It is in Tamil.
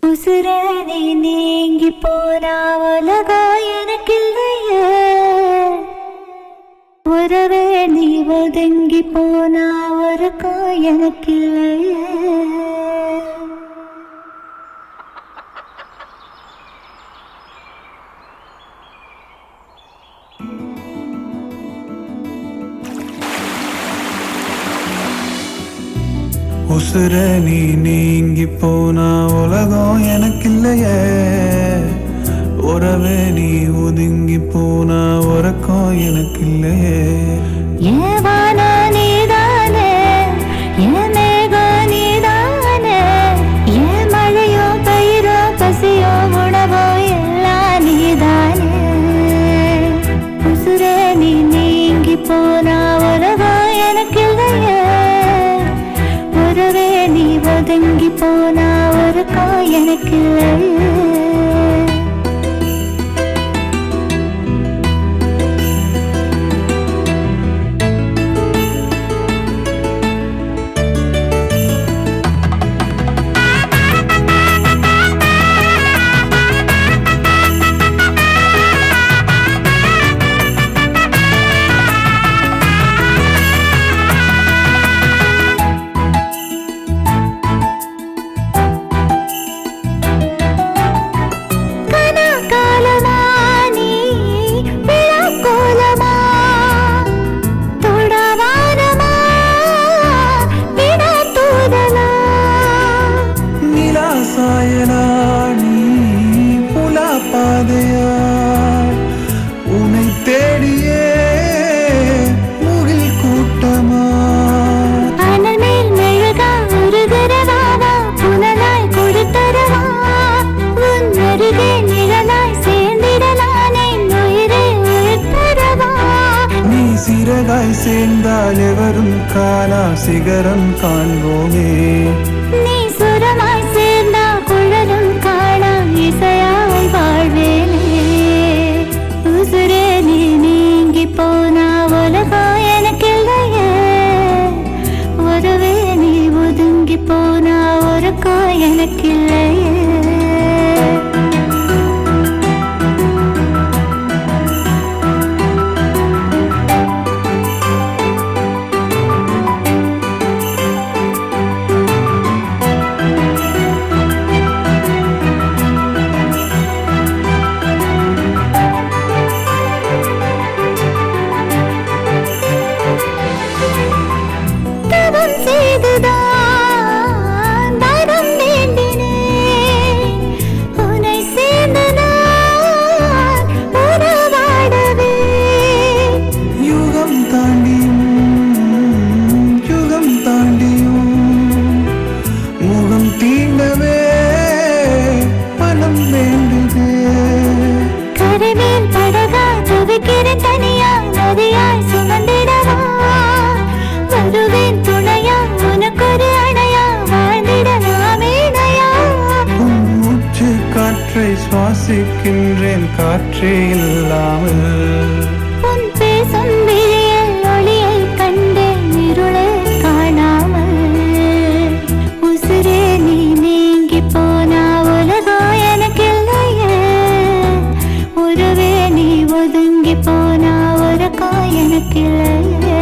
உசுரே நீ நீங்கி போனா உலகம் எனக்கில்லையே. உறவே நீ ஒதுங்கி போனா உறக்கம் எனக்கில்லையே. உசுர நீ நீங்கி போனா உலகம் எனக்கில்லையே. உறவே நீ ஒதுங்கி போனா உறக்கம் எனக்கில்லையே. ஏவான நீதானே, என் மேகம் நீதானே, என் மழையோ பயிரோ பசியோ உணவோ எல்லாம் நீதானே. உசுரே நீ நீங்கி போனா உலகம் எனக்கில்லையே. உறவே நீ ஒதுங்கி போனா உறக்கம் எனக்கில்லையே. உன்னை தேடியே முகில் கூட்டமா அனல் மேல் மெழுகா உருகிறவாவா புனலாய் கொடுத்தரவா. உன் அருகே நிழலாய் சேர்ந்திடலானே உயிரை உயிர்த்தரவா. நீ சிறகாய் சேர்ந்தால் எவரும் காணா சிகரம் காண்போமே. நீ சுரமாய் சேர்ந்தா குழலும் காணா இசையாய் வாழ்வேனே. உசுரே நீ நீங்கி போனா உலகம் எனக்கில்லையே. உறவே நீ ஒதுங்கி போனா உறக்கம் எனக்கில்லையே. கரைமேல் படகா துவிக்கிற தனியா நதியாய் சுமந்திடவா. வருவேன் துணையா உனக்கொரு அணையா வாழ்ந்திடலாமே நயா. உன் மூச்சு காற்றை சுவாசிக்கின்றேன் காற்றே இல்லாமல். உன் பேசும் விழியில் ஒளியை கண்டேன் இருளை காணாமல். உசுரே நீ நீங்கி போனா உலகம் எனக்கில்லையே. உறவே நீ ஒதுங்கி போனா உறக்கம் எனக்கில்லையே.